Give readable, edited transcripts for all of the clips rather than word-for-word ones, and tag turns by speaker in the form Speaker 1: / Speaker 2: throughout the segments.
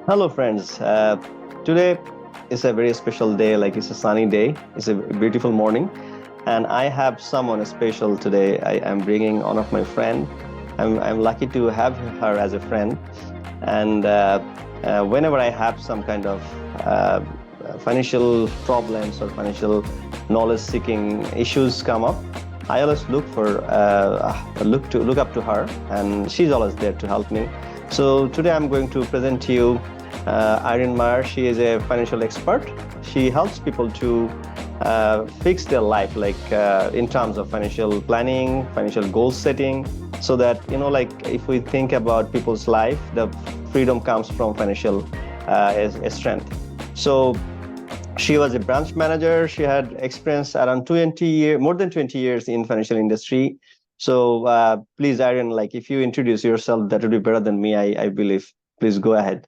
Speaker 1: Hello, friends. Today is a very special day, like it's a sunny day. It's a beautiful morning. And I have someone special today. I am bringing one of my friend. I'm lucky to have her as a friend. And whenever I have some kind of financial problems or financial knowledge seeking issues come up, I always look up to her, and she's always there to help me. So today I'm going to present to you Irene Meyer. She is a financial expert. She helps people to fix their life, like in terms of financial planning, financial goal setting, so that, like if we think about people's life, the freedom comes from financial strength. So she was a branch manager. She had experience around 20 years, more than 20 years in financial industry. So please, Irene, like if you introduce yourself, that would be better than me, I believe. Please go ahead.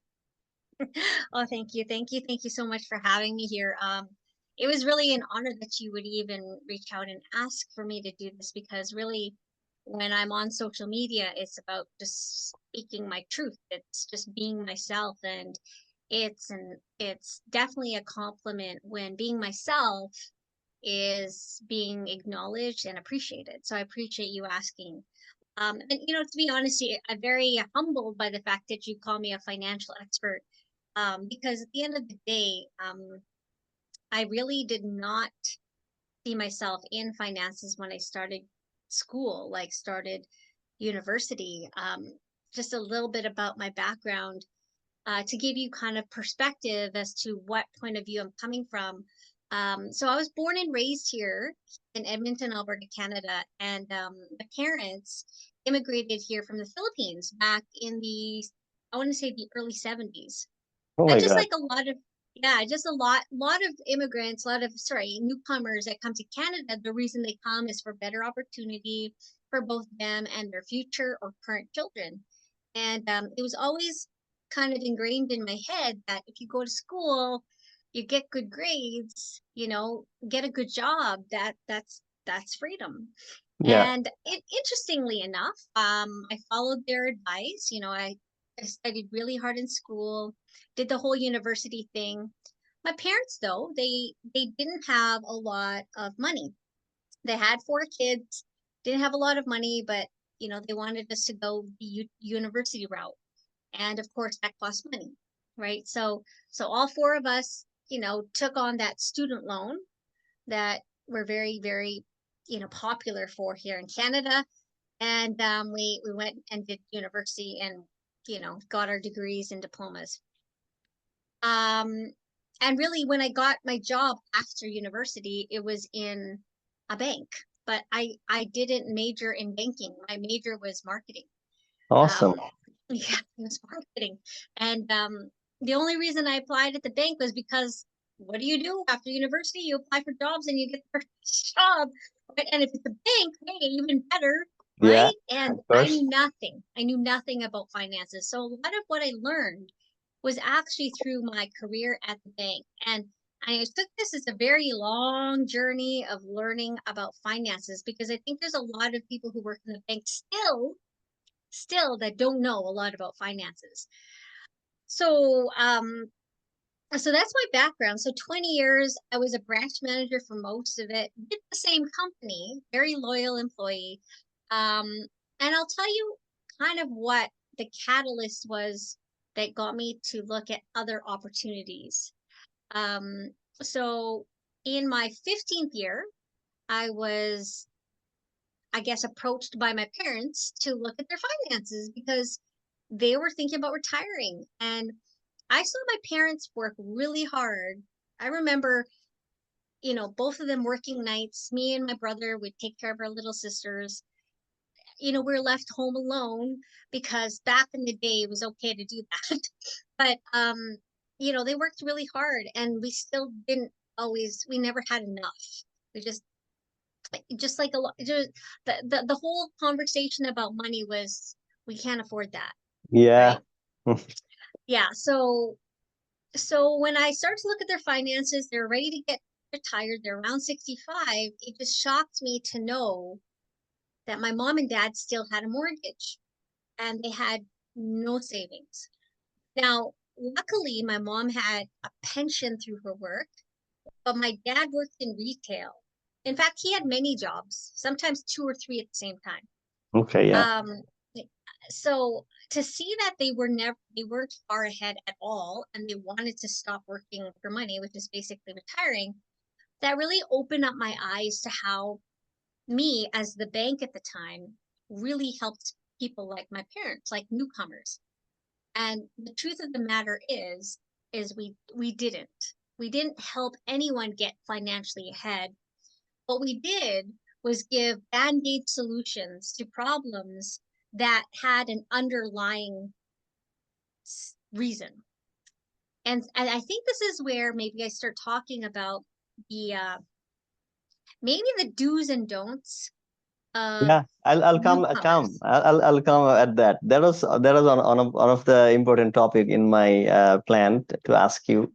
Speaker 2: Oh, thank you. Thank you. Thank you so much for having me here. It was really an honor that you would even reach out and ask for me to do this because really when I'm on social media, it's about just speaking my truth. It's just being myself and it's definitely a compliment when being myself is being acknowledged and appreciated. So I appreciate you asking. And to be honest, I'm very humbled by the fact that you call me a financial expert because at the end of the day, I really did not see myself in finances when I started school, like started university. Just a little bit about my background to give you kind of perspective as to what point of view I'm coming from. So I was born and raised here in Edmonton, Alberta, Canada, and my parents immigrated here from the Philippines back in I want to say the early 70s.
Speaker 1: Oh
Speaker 2: And
Speaker 1: my
Speaker 2: just
Speaker 1: God.
Speaker 2: like a lot of, yeah, just lot of immigrants, a lot of, sorry, newcomers that come to Canada, the reason they come is for better opportunity for both them and their future or current children. And it was always kind of ingrained in my head that if you go to school, you get good grades, get a good job, that's freedom.
Speaker 1: Yeah.
Speaker 2: And interestingly enough, I followed their advice. I studied really hard in school, did the whole university thing. My parents, though, they didn't have a lot of money. They had four kids, didn't have a lot of money, but they wanted us to go the university route, and of course that cost money, right? So all four of us, took on that student loan that were very, very, popular for here in Canada. And we went and did university and, got our degrees and diplomas. Um, and really, when I got my job after university, it was in a bank, but I didn't major in banking. My major was marketing.
Speaker 1: Awesome.
Speaker 2: Um, yeah, it was marketing. And the only reason I applied at the bank was because what do you do after university? You apply for jobs and you get the first job. Right? And if it's a bank, hey, even better,
Speaker 1: Yeah,
Speaker 2: right? And
Speaker 1: of course.
Speaker 2: I knew nothing about finances. So a lot of what I learned was actually through my career at the bank. And I took this as a very long journey of learning about finances because I think there's a lot of people who work in the bank still that don't know a lot about finances. So so that's my background. So 20 years, I was a branch manager for most of it, did the same company, very loyal employee. Um, and I'll tell you kind of what the catalyst was that got me to look at other opportunities. Um, so in my 15th year, I was, I guess, approached by my parents to look at their finances because they were thinking about retiring. And I saw my parents work really hard. I remember, both of them working nights. Me and my brother would take care of our little sisters. We were left home alone because back in the day it was okay to do that. But they worked really hard and we still didn't always, we never had enough. We just like a lot, just the whole conversation about money was we can't afford that,
Speaker 1: Yeah.
Speaker 2: right? Yeah. So when I started to look at their finances, they're ready to get retired. They're around 65. It just shocked me to know that my mom and dad still had a mortgage and they had no savings. Now, luckily, my mom had a pension through her work, but my dad worked in retail. In fact, he had many jobs, sometimes two or three at the same time.
Speaker 1: Okay, yeah.
Speaker 2: Um, so to see that they weren't far ahead at all, and they wanted to stop working for money, which is basically retiring, that really opened up my eyes to how me as the bank at the time really helped people like my parents, like newcomers. And the truth of the matter is we didn't help anyone get financially ahead. What we did was give band-aid solutions to problems that had an underlying reason. And I think this is where maybe I start talking about the maybe the do's and don'ts of
Speaker 1: Yeah, I'll
Speaker 2: newcomers.
Speaker 1: I'll come at that. That was one of the important topic in my plan to ask you,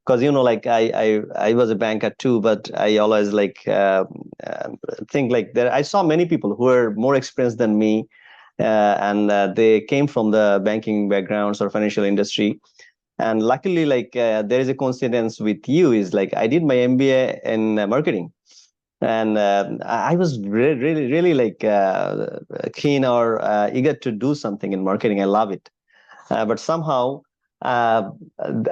Speaker 1: because like I was a banker too, but I always like think like there I saw many people who were more experienced than me, and they came from the banking backgrounds or financial industry. And luckily, like there is a coincidence with you is like I did my MBA in marketing, and I was really like keen or eager to do something in marketing. I love it, but somehow uh,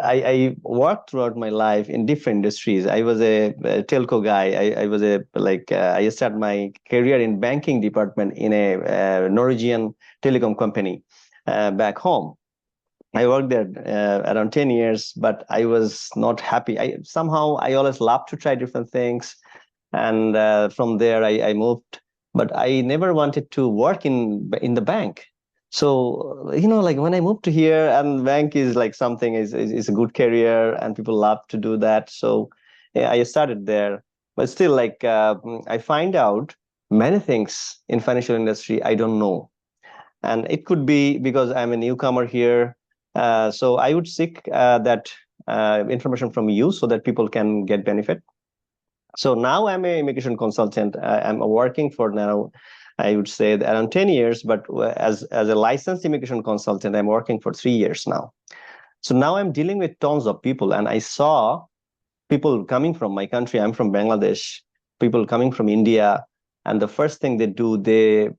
Speaker 1: I worked throughout my life in different industries. I was a telco guy. I was a like I started my career in banking department in a Norwegian telecom company back home. I worked there around 10 years, but I was not happy. I always loved to try different things, and from there I moved, but I never wanted to work in the bank. So like when I moved to here, and bank is like something is a good career and people love to do that. So yeah, I started there, but still like I find out many things in financial industry I don't know, and it could be because I'm a newcomer here. So I would seek that information from you so that people can get benefit. So now I'm a immigration consultant. I'm working for now, I would say around 10 years, but as a licensed immigration consultant, I'm working for 3 years now. So now I'm dealing with tons of people, and I saw people coming from my country. I'm from Bangladesh, people coming from India, and the first thing they do, they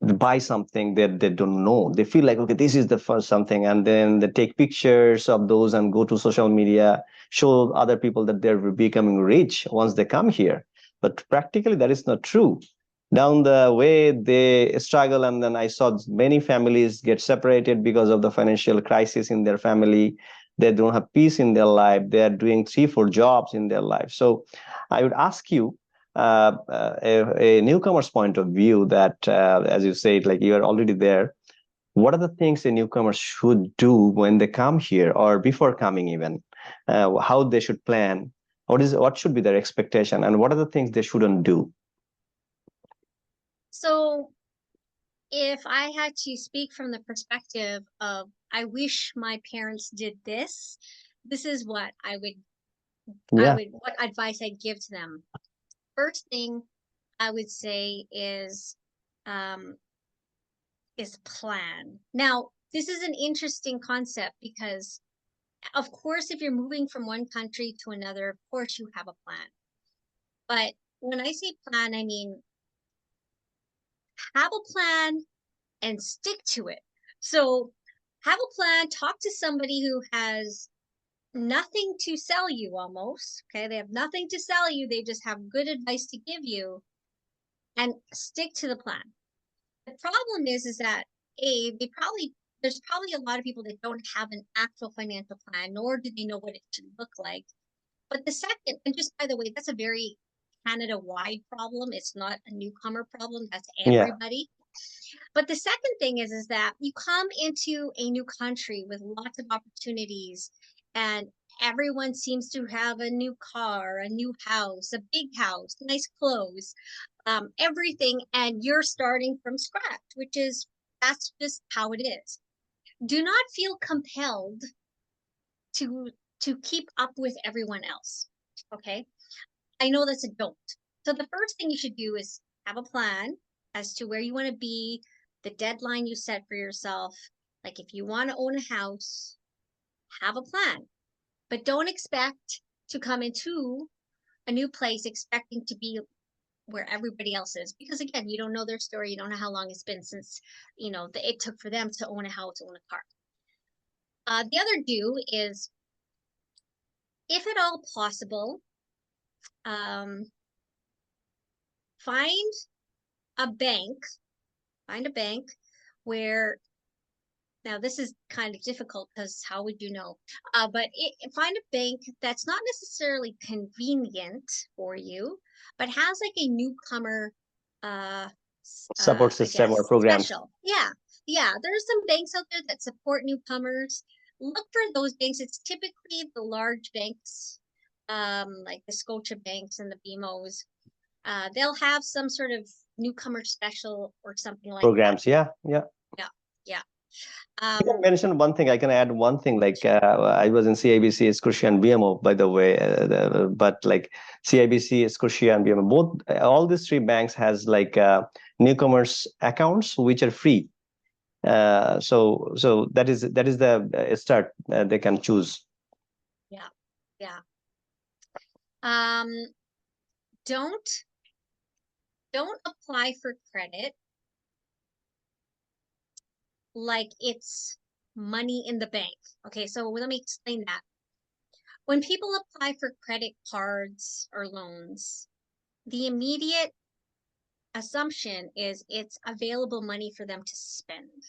Speaker 1: buy something that they don't know. They feel like, okay, this is the first something, and then they take pictures of those and go to social media, show other people that they're becoming rich once they come here. But practically, that is not true. Down the way, they struggle, and then I saw many families get separated because of the financial crisis in their family. They don't have peace in their life. They are doing 3, 4 jobs in their life. So I would ask you, a newcomer's point of view, that as you said, like you are already there, what are the things a newcomer should do when they come here or before coming even, how they should plan, what should be their expectation, and what are the things they shouldn't do?
Speaker 2: So if I had to speak from the perspective of I wish my parents did this, this is what
Speaker 1: Yeah,
Speaker 2: what advice I'd give to them. First thing I would say um is plan. Now, this is an interesting concept because of course if you're moving from one country to another, of course you have a plan. But when I say plan, I mean have a plan and stick to it. So have a plan, talk to somebody who has nothing to sell you almost. Okay. They have nothing to sell you. They just have good advice to give you and stick to the plan. The problem is that there's probably a lot of people that don't have an actual financial plan, nor do they know what it should look like. But the second, and just by the way, that's a very Canada-wide problem. It's not a newcomer problem. That's
Speaker 1: yeah,
Speaker 2: everybody. But the second thing is that you come into a new country with lots of opportunities, and everyone seems to have a new car, a new house, a big house, nice clothes, everything, and you're starting from scratch, that's just how it is. Do not feel compelled to keep up with everyone else. Okay. I know that's a don't. So the first thing you should do is have a plan as to where you want to be, the deadline you set for yourself. Like if you want to own a house, have a plan, but don't expect to come into a new place expecting to be where everybody else is, because again, you don't know their story. You don't know how long it's been since, it took for them to own a house, own a car. The other do is, if at all possible, find a bank where, now this is kind of difficult because how would you know? But find a bank that's not necessarily convenient for you, but has like a newcomer
Speaker 1: support system or programs.
Speaker 2: Special. Yeah. There's some banks out there that support newcomers. Look for those banks. It's typically the large banks, like the Scotia banks and the BMOs. They'll have some sort of newcomer special or something like
Speaker 1: programs.
Speaker 2: that.
Speaker 1: Yeah.
Speaker 2: I
Speaker 1: can mention one thing. I can add one thing. Like I was in CIBC, Scotia, and BMO, by the way. But like CIBC, Scotia, and BMO, both all these three banks has like newcomers accounts which are free. So that is the start they can choose.
Speaker 2: Yeah. Don't apply for credit like it's money in the bank. Okay, so let me explain that. When people apply for credit cards or loans, the immediate assumption is it's available money for them to spend.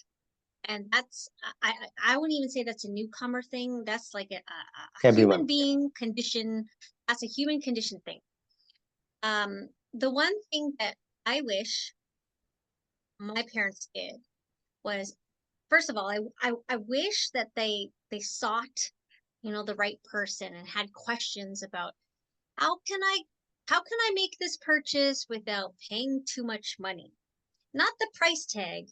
Speaker 2: And that's, I wouldn't even say that's a newcomer thing. That's like a human being condition. That's a human condition thing. The one thing that I wish my parents did was, first of all, I wish that they sought, the right person and had questions about how can I make this purchase without paying too much money? Not the price tag,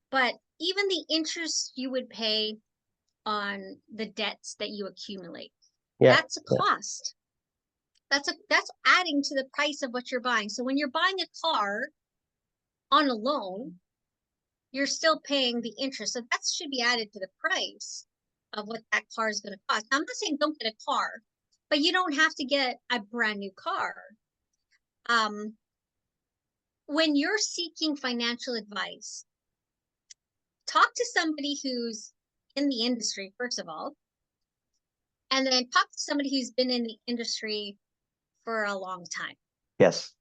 Speaker 2: but even the interest you would pay on the debts that you accumulate. Yeah. That's a cost. That's adding to the price of what you're buying. So when you're buying a car on a loan, you're still paying the interest. So that should be added to the price of what that car is going to cost. Now, I'm not saying don't get a car, but you don't have to get a brand new car. When you're seeking financial advice, talk to somebody who's in the industry, first of all, and then talk to somebody who's been in the industry for a long time.
Speaker 1: Yes.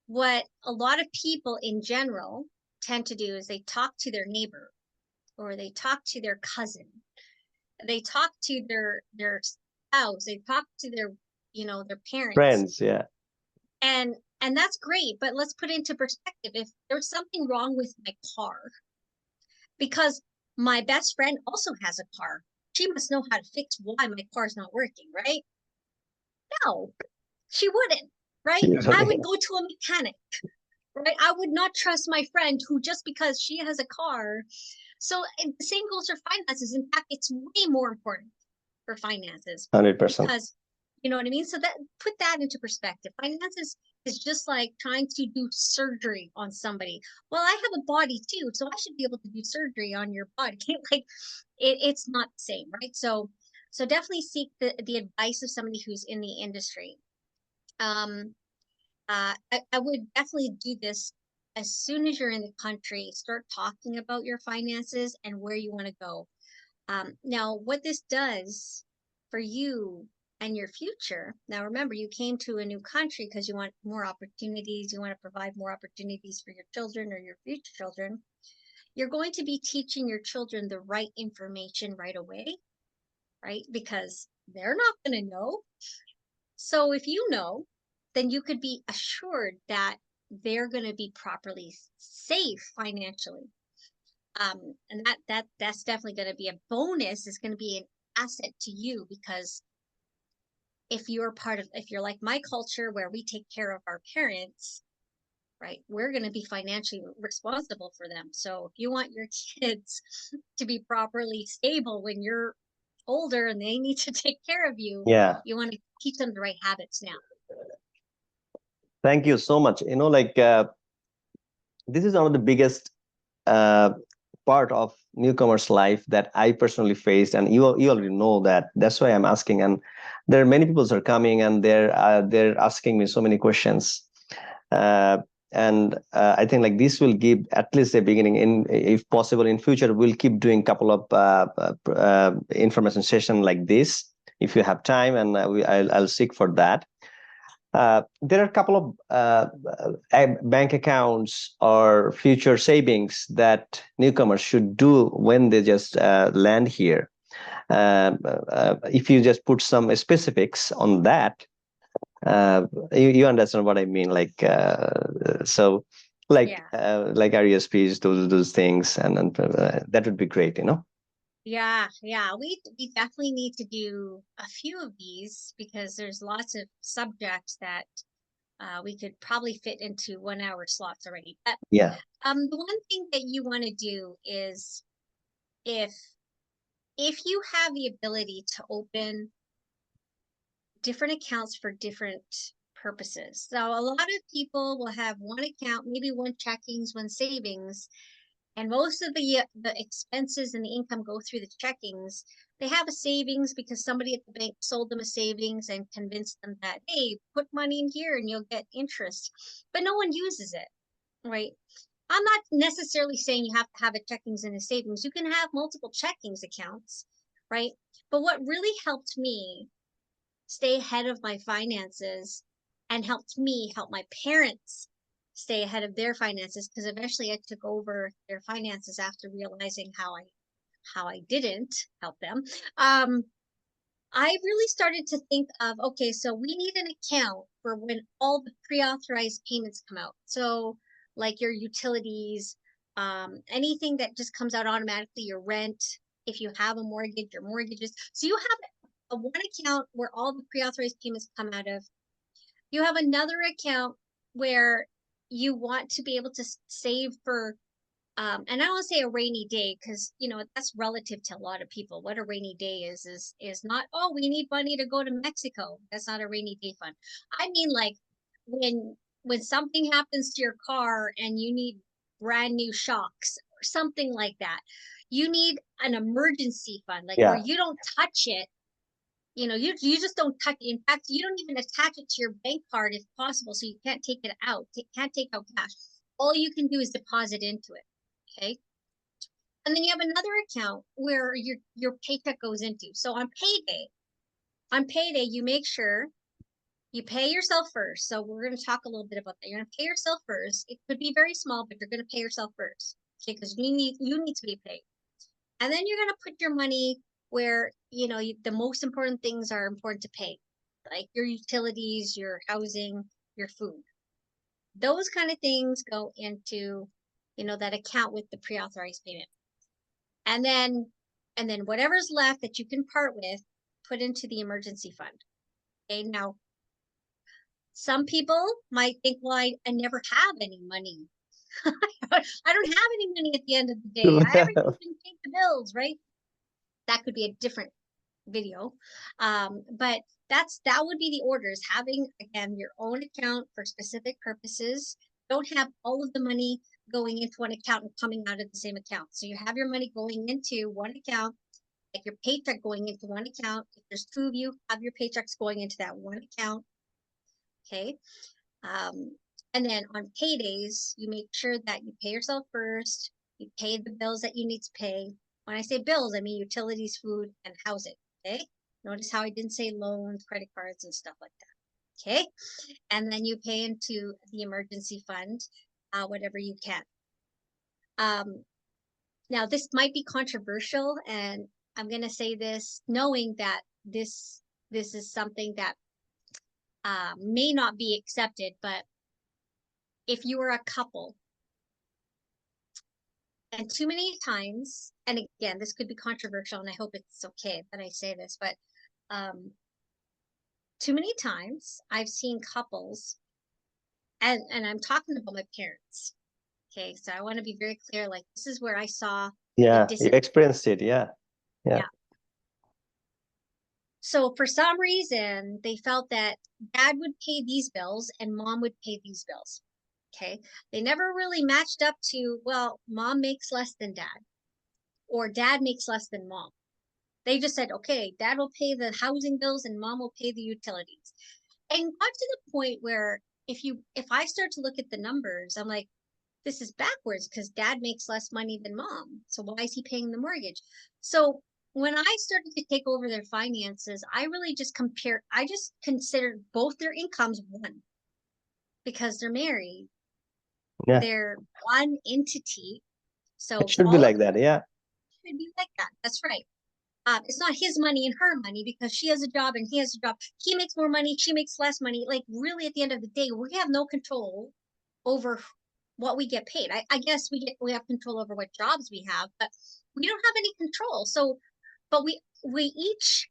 Speaker 2: What a lot of people in general tend to do is they talk to their neighbor, or they talk to their cousin, they talk to their spouse, they talk to their parents,
Speaker 1: friends. Yeah.
Speaker 2: And that's great, but let's put it into perspective. If there's something wrong with my car, because my best friend also has a car, she must know how to fix why my car's not working, right? No, she wouldn't, right? I would go to a mechanic, right? I would not trust my friend who, just because she has a car. So the same goes for finances. In fact, it's way more important for finances.
Speaker 1: 100%.
Speaker 2: Because, you know what I mean? So that, put that into perspective. Finances is just like trying to do surgery on somebody. Well, I have a body too, so I should be able to do surgery on your body. Like, it's not the same, right? So definitely seek the advice of somebody who's in the industry. I would definitely do this as soon as you're in the country. Start talking about your finances and where you want to go. Now, what this does for you and your future. Now, remember, you came to a new country because you want more opportunities. You want to provide more opportunities for your children or your future children. You're going to be teaching your children the right information right away, right? Because they're not going to know. So if you know, then you could be assured that they're going to be properly safe financially. And that's definitely going to be a bonus. It's going to be an asset to you, because if you're like my culture where we take care of our parents, right, we're going to be financially responsible for them. So if you want your kids to be properly stable when you're older and they need to take care of you, you want to teach them the right habits now.
Speaker 1: Thank you so much. Like this is one of the biggest part of newcomers' life that I personally faced, and you already know that. That's why I'm asking. And there are many people who are coming, and they're asking me so many questions. I think like this will give at least a beginning. In if possible, in future, we'll keep doing couple of information session like this if you have time, and I'll seek for that. There are a couple of bank accounts or future savings that newcomers should do when they just land here. If you just put some specifics on that, you understand what I mean, like so like RESPs, those things, and that would be great, you know.
Speaker 2: Yeah, we definitely need to do a few of these because there's lots of subjects that we could probably fit into 1 hour slots already. But
Speaker 1: yeah,
Speaker 2: the one thing that you want to do is if you have the ability to open different accounts for different purposes. So a lot of people will have one account, maybe one checkings, one savings, and most of the expenses and the income go through the checkings. They have a savings because somebody at the bank sold them a savings and convinced them that, hey, put money in here and you'll get interest. But no one uses it, right? I'm not necessarily saying you have to have a checkings and a savings. You can have multiple checkings accounts, right? But what really helped me stay ahead of my finances and helped me help my parents stay ahead of their finances, because eventually I took over their finances after realizing how I didn't help them. I really started to think of, okay, so we need an account for when all the pre-authorized payments come out. So like your utilities, anything that just comes out automatically, your rent, if you have a mortgage, your mortgages. So you have a one account where all the pre-authorized payments come out of. You have another account where you want to be able to save for and I don't want to say a rainy day because that's relative to a lot of people. What a rainy day is not, oh, we need money to go to Mexico. That's not a rainy day fund. I mean, like when something happens to your car and you need brand new shocks or something like that, you need an emergency fund, like where you don't touch it. You just don't touch it. In fact, you don't even attach it to your bank card if possible, so you can't take it out. Can't take out cash. All you can do is deposit into it. Okay. And then you have another account where your paycheck goes into. So on payday, you make sure you pay yourself first. So we're going to talk a little bit about that. You're going to pay yourself first. It could be very small, but you're going to pay yourself first. Okay, because you need to be paid. And then you're going to put your money where, the most important things are important to pay, like your utilities, your housing, your food. Those kind of things go into, that account with the pre-authorized payment. And then whatever's left that you can part with, put into the emergency fund. Okay, now some people might think, well, I never have any money. I don't have any money at the end of the day. Everything's been paid the bills, right? That could be a different video. But that would be the orders. Having, again, your own account for specific purposes. Don't have all of the money going into one account and coming out of the same account. So you have your money going into one account, like your paycheck going into one account. If there's two of you, have your paychecks going into that one account. Okay. And then on paydays, you make sure that you pay yourself first. You pay the bills that you need to pay. When I say bills, I mean utilities, food, and housing. Okay. Notice how I didn't say loans, credit cards, and stuff like that. Okay. And then you pay into the emergency fund, whatever you can. Now, this might be controversial, and I'm going to say this knowing that this is something that may not be accepted, but if you are a couple, and too many times, and again, this could be controversial, and I hope it's okay that I say this, but too many times I've seen couples, and I'm talking about my parents. Okay, so I want to be very clear, like this is where I saw
Speaker 1: you experienced it. Yeah.
Speaker 2: So for some reason, they felt that dad would pay these bills and mom would pay these bills. Okay. They never really matched up to, well, mom makes less than dad. or dad makes less than mom. They just said, okay, dad will pay the housing bills and mom will pay the utilities. And got to the point where if I start to look at the numbers, I'm like, this is backwards because dad makes less money than mom. So why is he paying the mortgage? So when I started to take over their finances, I just considered both their incomes one because they're married.
Speaker 1: Yeah.
Speaker 2: They're one entity. So
Speaker 1: It should be
Speaker 2: all of
Speaker 1: like
Speaker 2: it
Speaker 1: that. Yeah.
Speaker 2: should be like that. That's right. It's not his money and her money because she has a job and he has a job. He makes more money, she makes less money. Like really, at the end of the day, we have no control over what we get paid. I guess we have control over what jobs we have, but we don't have any control. So, but we each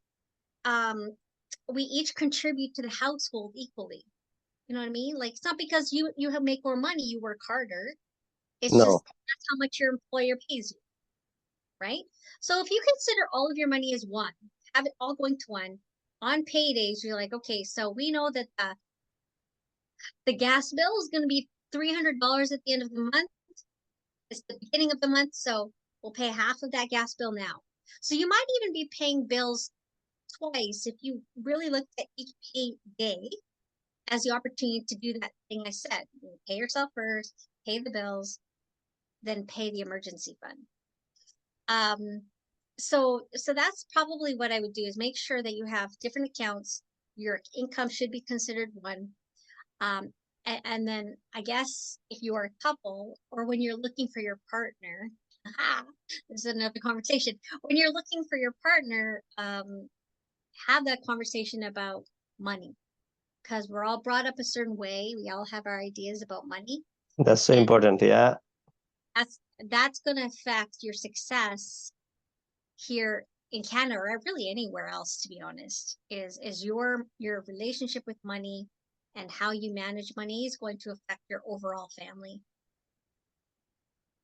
Speaker 2: um we each contribute to the household equally. You know what I mean? Like it's not because you have make more money, you work harder. It's
Speaker 1: No.
Speaker 2: just that's how much your employer pays you, right? So if you consider all of your money as one, have it all going to one, on paydays, you're like, okay, so we know that the gas bill is going to be $300 at the end of the month. It's the beginning of the month, so we'll pay half of that gas bill now. So you might even be paying bills twice if you really looked at each payday as the opportunity to do that thing I said. Pay yourself first, pay the bills, then pay the emergency fund. So that's probably what I would do is make sure that you have different accounts. Your income should be considered one. And then I guess if you are a couple or when you're looking for your partner, this is another conversation. When you're looking for your partner, have that conversation about money because we're all brought up a certain way. We all have our ideas about money.
Speaker 1: That's so
Speaker 2: And
Speaker 1: important. Yeah.
Speaker 2: that's going to affect your success here in Canada or really anywhere else, to be honest, is your relationship with money and how you manage money is going to affect your overall family.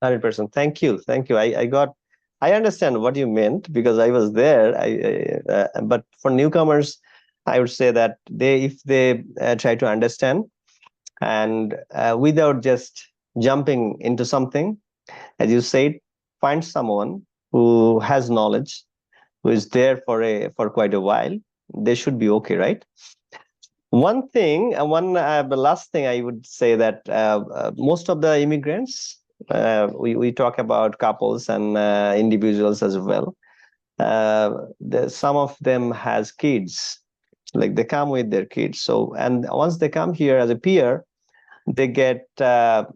Speaker 1: 100%. Thank you. Thank you. I understand what you meant because I was there. But for newcomers, I would say that if they try to understand and without just jumping into something, as you said, find someone who has knowledge, who is there for quite a while. They should be okay, right? The last thing I would say that most of the immigrants, we talk about couples and individuals as well. Some of them has kids, like they come with their kids. So, and once they come here as a peer, they get child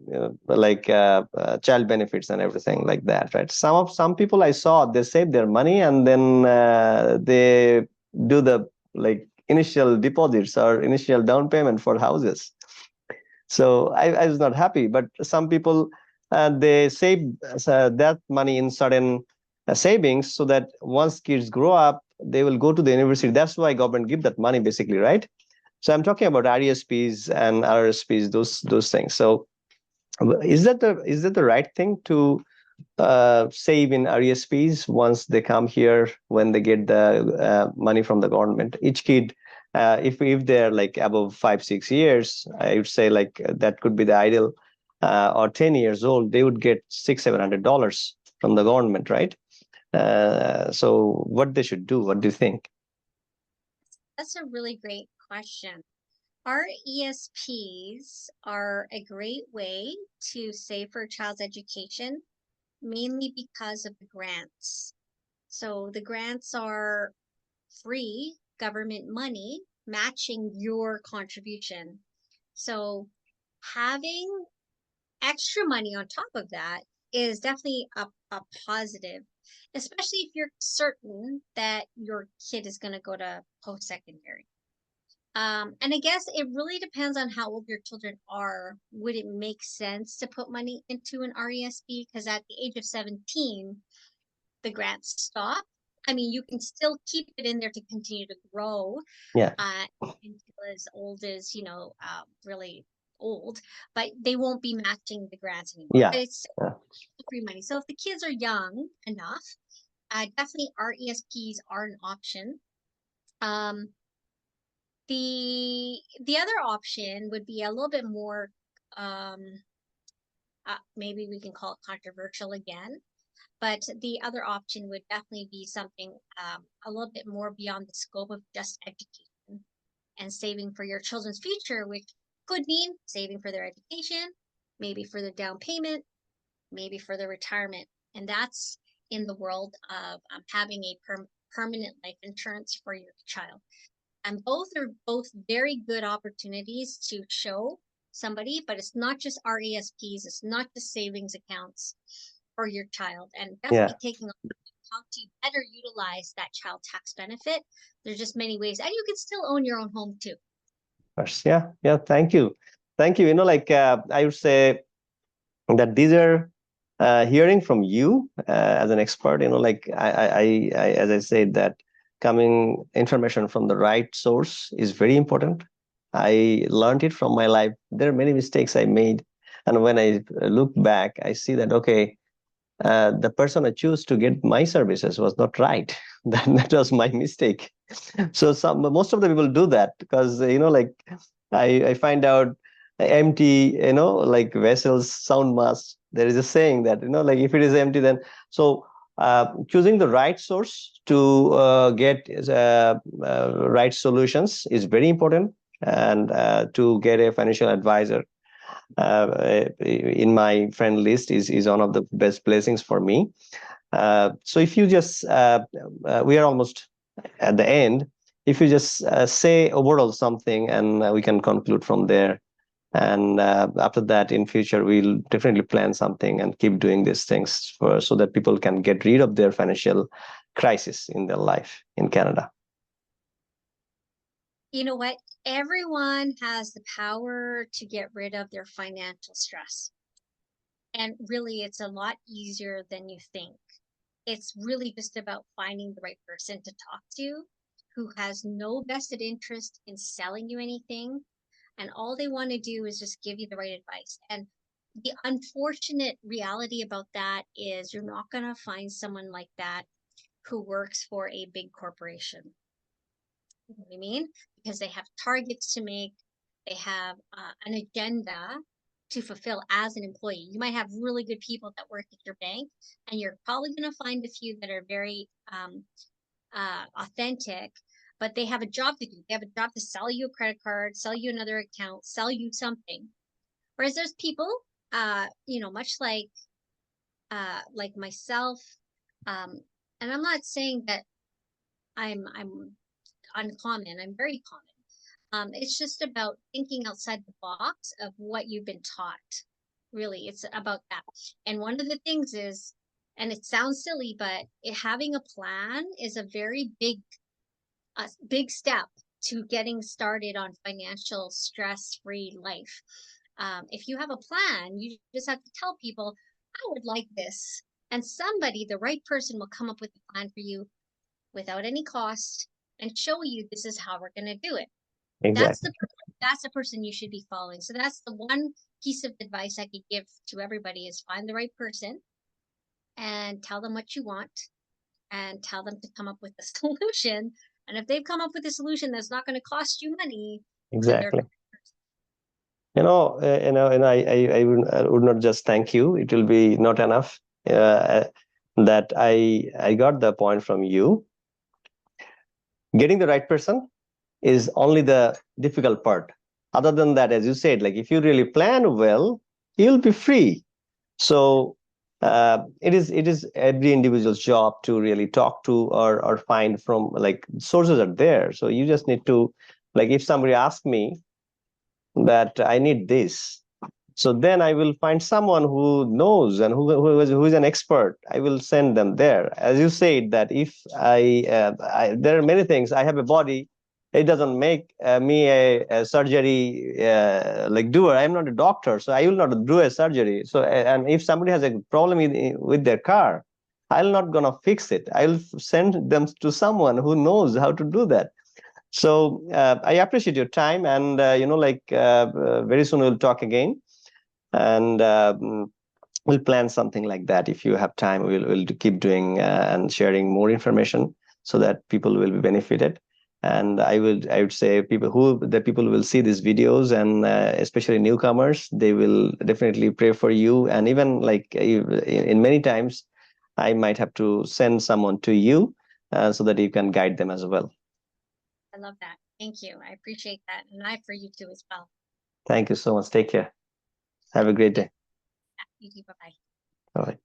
Speaker 1: benefits and everything like that, right? Some people I saw, they save their money and then they do the initial deposits or initial down payment for houses. So I was not happy, but some people they save that money in certain savings so that once kids grow up, they will go to the university. That's why government give that money basically, right? So I'm talking about RESPs and RRSPs, those things. So is that the right thing to save in RESPs once they come here when they get the money from the government? Each kid, if they're like above 5-6 years, I would say that could be the ideal. Or 10 years old, they would get $600-700 from the government, right? So what they should do? What do you think?
Speaker 2: That's a really great question. Our ESPs are a great way to save for a child's education, mainly because of the grants. So the grants are free government money matching your contribution. So having extra money on top of that is definitely a positive, especially if you're certain that your kid is going to go to post-secondary. And I guess it really depends on how old your children are. Would it make sense to put money into an RESP? Because at the age of 17, the grants stop. I mean, you can still keep it in there to continue to grow
Speaker 1: Yeah.
Speaker 2: until as old as, really old, but they won't be matching the grants anymore.
Speaker 1: Yeah.
Speaker 2: But it's free money. So if the kids are young enough, definitely RESPs are an option. The other option would be a little bit more maybe we can call it controversial again, But the other option would definitely be something a little bit more beyond the scope of just education and saving for your children's future, which could mean saving for their education, maybe for their down payment, maybe for their retirement. And that's in the world of having a permanent life insurance for your child. And both are very good opportunities to show somebody, but it's not just RESPs, it's not just savings accounts for your child, and definitely taking a look at how to better utilize that child tax benefit. There's just many ways, and you can still own your own home too.
Speaker 1: Yeah, thank you. You know, like I would say that these are hearing from you as an expert, you know, like I as I said, that coming information from the right source is very important. I learned it from my life. There are many mistakes I made, and when I look back, I see that okay, the person I choose to get my services was not right. That was my mistake. So most of the people do that because you know, like I find out empty, you know, like vessels sound much. There is a saying that, you know, like if it is empty, then so choosing the right source to get right solutions is very important, and to get a financial advisor in my friend list is one of the best blessings for me. So if you just we are almost at the end. If you just say overall something, and we can conclude from there. And after that, in future, we'll definitely plan something and keep doing these things so that people can get rid of their financial crisis in their life in Canada.
Speaker 2: You know what? Everyone has the power to get rid of their financial stress. And really, it's a lot easier than you think. It's really just about finding the right person to talk to who has no vested interest in selling you anything. And all they want to do is just give you the right advice. And the unfortunate reality about that is you're not going to find someone like that who works for a big corporation. You know what I mean? Because they have targets to make, they have an agenda to fulfill as an employee. You might have really good people that work at your bank, and you're probably going to find a few that are very authentic, but they have a job to do. They have a job to sell you a credit card, sell you another account, sell you something. Whereas there's people, you know, much like myself, and I'm not saying that I'm uncommon. I'm very common. It's just about thinking outside the box of what you've been taught. Really, it's about that. And one of the things is, and it sounds silly, but having a plan is a very big step to getting started on financial stress-free life. If you have a plan, you just have to tell people, I would like this. And somebody, the right person, will come up with a plan for you without any cost and show you this is how we're going to do it.
Speaker 1: Exactly.
Speaker 2: That's the person you should be following. So that's the one piece of advice I could give to everybody is find the right person and tell them what you want and tell them to come up with a solution. And if they've come up with a solution that's not going to cost you money,
Speaker 1: exactly. And I would not just thank you. It will be not enough that I got the point from you. Getting the right person is only the difficult part. Other than that, as you said, like if you really plan well, you'll be free. So it is every individual's job to really talk to or find from, like, sources are there. So you just need to, like, if somebody asks me that I need this, so then I will find someone who knows and who is an expert. I will send them there. As you said, that if there are many things. I have a body. It doesn't make me a surgery like doer. I'm not a doctor, so I will not do a surgery. So, and if somebody has a problem with their car, I'm not gonna fix it. I'll send them to someone who knows how to do that. So I appreciate your time, and very soon we'll talk again, and we'll plan something like that. If you have time, we'll keep doing and sharing more information so that people will be benefited. And I would say people will see these videos, and especially newcomers, they will definitely pray for you. And even like in many times, I might have to send someone to you so that you can guide them as well.
Speaker 2: I love that. Thank you. I appreciate that. And I for you too as well.
Speaker 1: Thank you so much. Take care. Have a great day.
Speaker 2: You too. Bye-bye.
Speaker 1: All right.